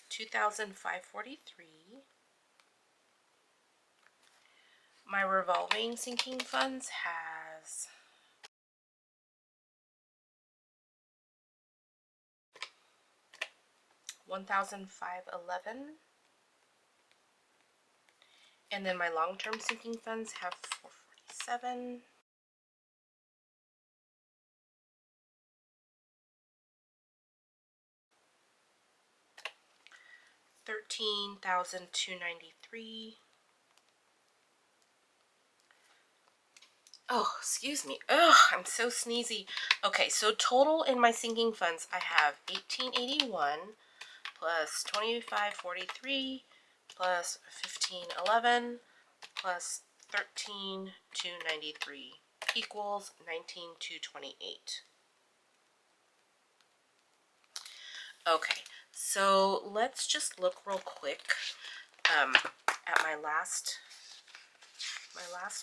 2,543. My revolving sinking funds has 1,511. And then my long-term sinking funds have 447. $13,293. Oh, excuse me. Ugh, I'm so sneezy. Okay, so total in my sinking funds, I have 1,881 plus 2,543 plus 1,511 plus 13,293 equals 19,228. Okay, so let's just look real quick at my last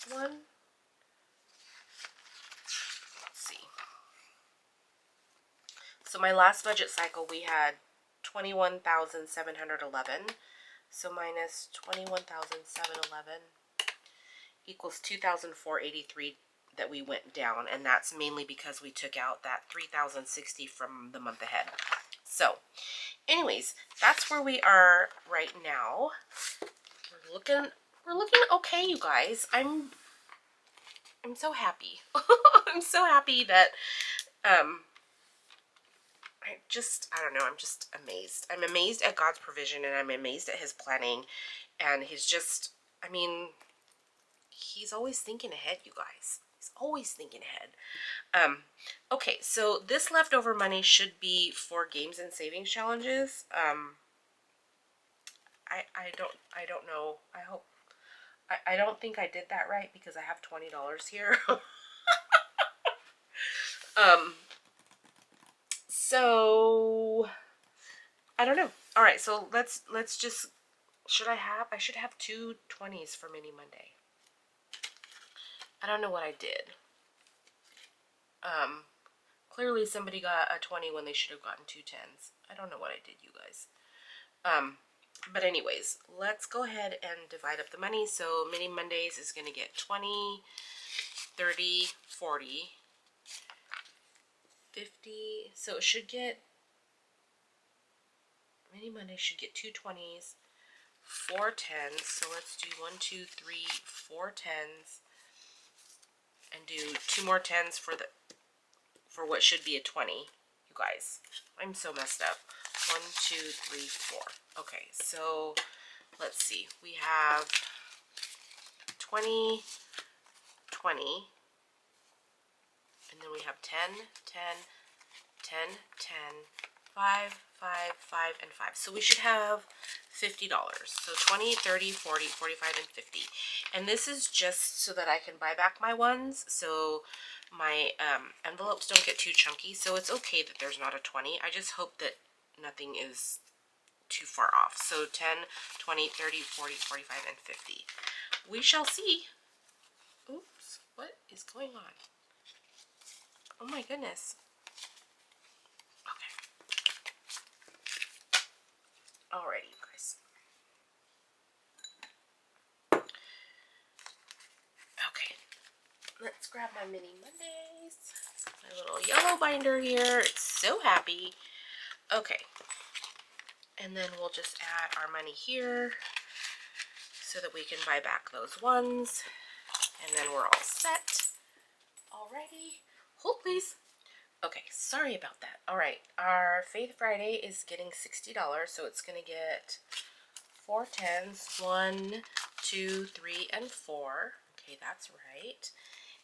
one. Let's see. So my last budget cycle, we had 21,711. So minus 21,711 equals 2,483 that we went down, and that's mainly because we took out that 3,060 from the month ahead. So, anyways, that's where we are right now. We're looking okay, you guys. I'm so happy. I'm so happy that I don't know, I'm just amazed. I'm amazed at God's provision, and I'm amazed at his planning, and he's just, I mean, he's always thinking ahead, you guys. He's always thinking ahead. Okay, so this leftover money should be for games and savings challenges. I don't know. I don't think I did that right because I have $20 here. So I don't know. All right, so let's just, I should have 2 20s for Mini Monday. I don't know what I did. Clearly somebody got a 20 when they should have gotten 2 10s. I don't know what I did, you guys. But anyways, let's go ahead and divide up the money. So Mini Mondays is going to get 20. 30, 40, 50. So it should get, Mini Monday should get 2 20s, 4 10s. So let's do 1, 2, 3, 4 10s, and do 2 more 10s for what should be a 20. You guys, I'm so messed up. 1, 2, 3, 4. Okay, so let's see. We have 20, 20, and then we have 10, 10, 10, 10, 5, 5, 5, and 5. So we should have $50. So 20, 30, 40, 45, and 50. And this is just so that I can buy back my ones, so my envelopes don't get too chunky. So it's okay that there's not a 20. I just hope that nothing is too far off. So 10, 20, 30, 40, 45, and 50. We shall see. Oops, what is going on? Oh my goodness. Okay. Alrighty, you guys. Okay. Let's grab my Mini Mondays. My little yellow binder here. It's so happy. Okay. And then we'll just add our money here so that we can buy back those ones. And then we're all set. Alrighty. Hold please. Okay, sorry about that. Alright, our Faith Friday is getting $60, so it's going to get 4 10s, 1, 2, 3, and 4. Okay, that's right.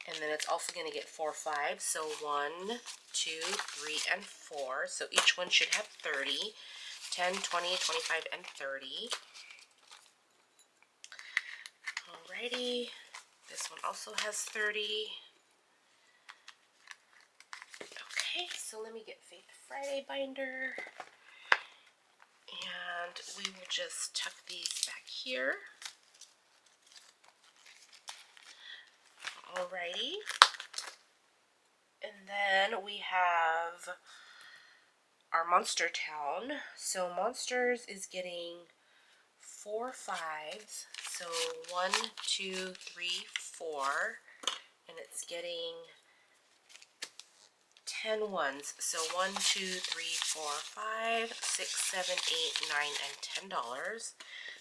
And then it's also going to get 4 5s, so 1, 2, 3, and 4. So each one should have 30. 10, 20, 25, and 30. Alrighty. This one also has 30. Okay, so let me get Faith Friday binder. And we will just tuck these back here. Alrighty. And then we have our Monster Town. So Monsters is getting 4 5s. So 1, 2, 3, 4. And it's getting 10 ones. So 1, 2, 3, 4, 5, 6, 7, 8, 9, and $10.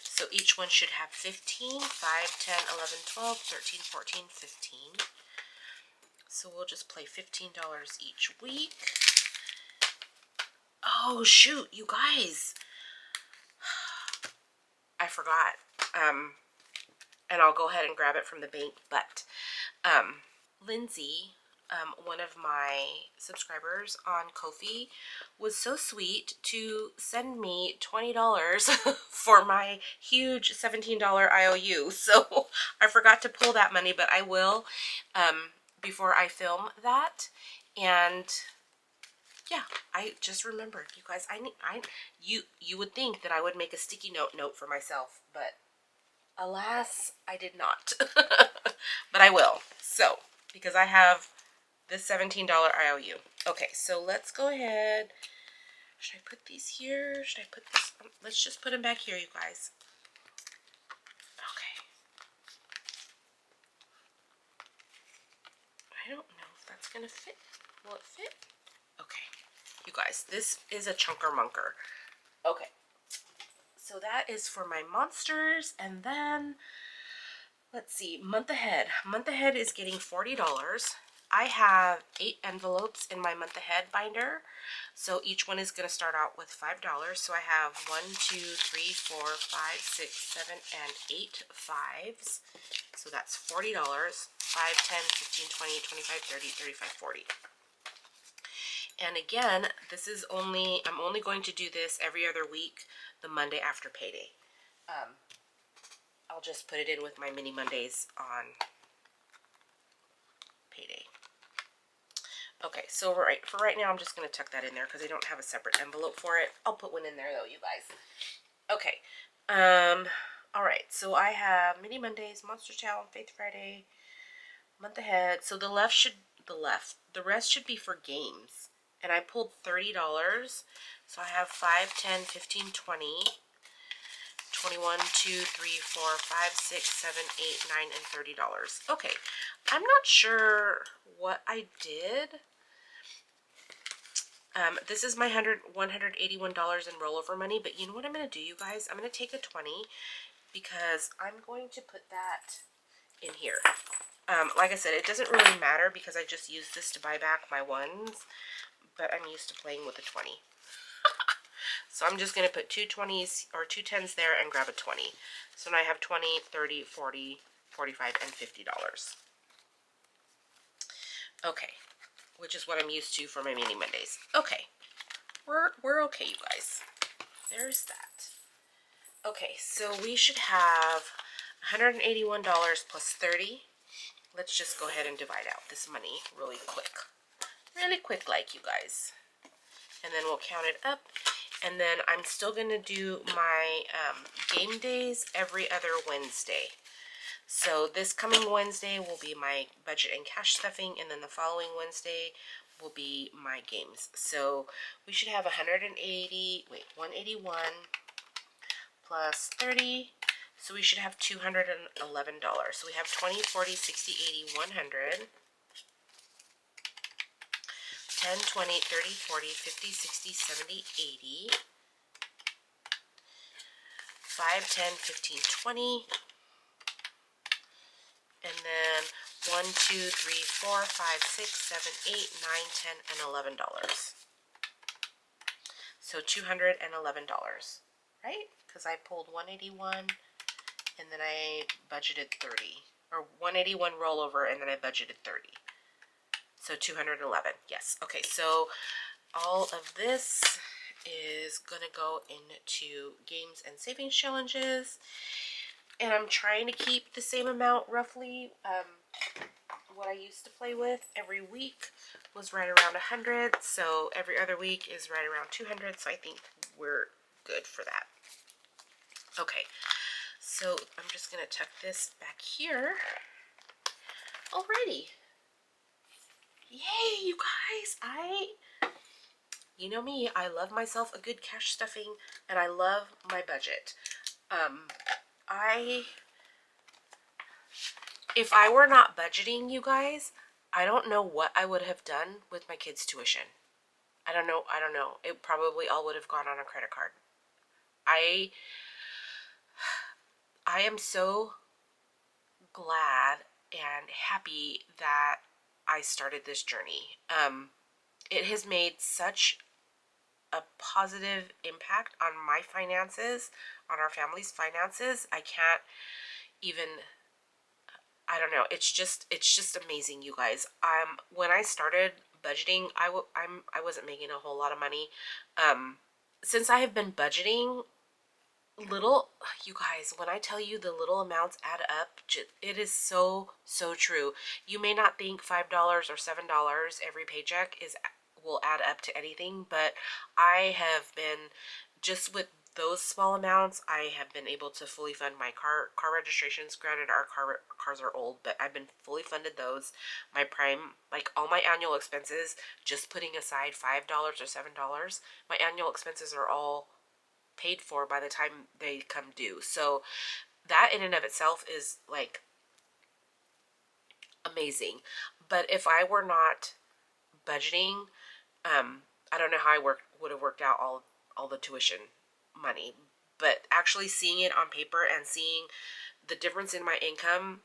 So each one should have 15, 5, 10, 11, 12, 13, 14, 15. So we'll just play $15 each week. Oh shoot, you guys. I forgot. And I'll go ahead and grab it from the bank, but Lindsay, one of my subscribers on Ko-fi, was so sweet to send me $20 for my huge $17 IOU. So I forgot to pull that money, but I will before I film that. And yeah, I just remembered, you guys. You would think that I would make a sticky note for myself, but alas, I did not. But I will. So, because I have this $17 IOU. Okay, so let's go ahead. Should I put these here? Should I put this? Let's just put them back here, you guys. Okay. I don't know if that's going to fit. Will it fit? Okay. You guys, this is a chunker munker. Okay. So that is for my monsters. And then, let's see, month ahead. Month ahead is getting $40. I have 8 envelopes in my month ahead binder. So each one is going to start out with $5. So I have 1, 2, 3, 4, 5, 6, 7, and 8 5s. So that's $40. 5, 10, 15, 20, 25, 30, 35, 40. And again, this is I'm only going to do this every other week, the Monday after payday. I'll just put it in with my Mini Mondays on payday. Okay, so for right now, I'm just going to tuck that in there because I don't have a separate envelope for it. I'll put one in there though, you guys. Okay. All right. So I have Mini Mondays, Monster Town, Faith Friday, month ahead. So the rest should be for games. And I pulled $30. So I have 5, 10, 15, 20, 21, 2, 3, 4, 5, 6, 7, 8, 9, and $30. Okay, I'm not sure what I did. This is my $181 in rollover money, but you know what I'm going to do, you guys? I'm going to take a 20 because I'm going to put that in here. Like I said, it doesn't really matter because I just used this to buy back my ones, but I'm used to playing with a 20. So I'm just going to put two 20s or two 10s there and grab a 20. So now I have 20, 30, 40, 45, and $50. Okay, which is what I'm used to for my Mini Mondays. Okay, we're okay, you guys. There's that. Okay, so we should have $181 plus 30. Let's just go ahead and divide out this money really quick. Really quick, like, you guys. And then we'll count it up. And then I'm still going to do my game days every other Wednesday. So this coming Wednesday will be my budget and cash stuffing, and then the following Wednesday will be my games. So we should have 181 plus 30. So we should have $211. So we have 20, 40, 60, 80, 100. 10, 20, 30, 40, 50, 60, 70, 80. 5, 10, 15, 20. And then 1, 2, 3, 4, 5, 6, 7, 8, 9, 10, and $11. So $211, right? Because I pulled 181 and then I budgeted 30. Or 181 rollover and then I budgeted 30. So 211, yes. Okay, so all of this is going to go into games and savings challenges. And I'm trying to keep the same amount roughly. What I used to play with every week was right around 100. So every other week is right around 200. So I think we're good for that. Okay, so I'm just going to tuck this back here. Alrighty. Yay, you guys. You know me, I love myself a good cash stuffing, and I love my budget. If I were not budgeting, you guys, I don't know what I would have done with my kids' tuition. I don't know. It probably all would have gone on a credit card. I am so glad and happy that I started this journey. It has made such a positive impact on my finances, on our family's finances. I can't even, I don't know. It's just amazing, you guys. When I started budgeting, I wasn't making a whole lot of money. Since I have been budgeting, you guys, when I tell you the little amounts add up, it is so true. You may not think $5 or $7 every paycheck will add up to anything, but I have been, just with those small amounts, I have been able to fully fund my car registrations. Granted, our cars are old, but I've been fully funded those. My prime, like all my annual expenses, just putting aside $5 or $7, my annual expenses are all paid for by the time they come due. So that in and of itself is like amazing. But if I were not budgeting, I don't know how I would have worked out all the tuition money. But actually seeing it on paper and seeing the difference in my income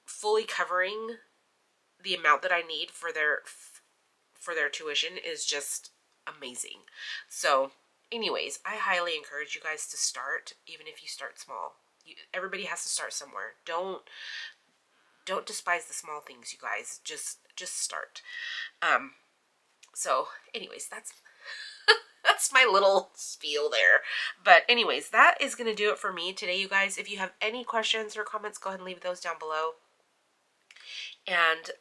fully covering the amount that I need for their tuition is just amazing. So anyways, I highly encourage you guys to start, even if you start small. Everybody has to start somewhere. Don't despise the small things, you guys. Just start. So anyways, that's my little spiel there. But anyways, that is going to do it for me today, you guys. If you have any questions or comments, go ahead and leave those down below. And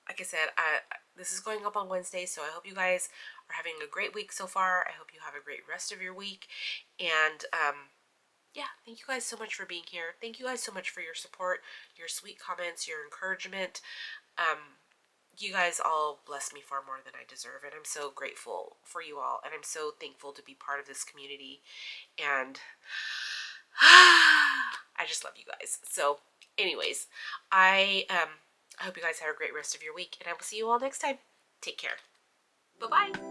like I said, this is going up on Wednesday, so I hope you guys are having a great week so far. I hope you have a great rest of your week. And yeah, thank you guys so much for being here. Thank you guys so much for your support, your sweet comments, your encouragement. You guys all bless me far more than I deserve, and I'm so grateful for you all, and I'm so thankful to be part of this community. And I just love you guys. So anyways, I hope you guys have a great rest of your week, and I will see you all next time. Take care. Bye-bye.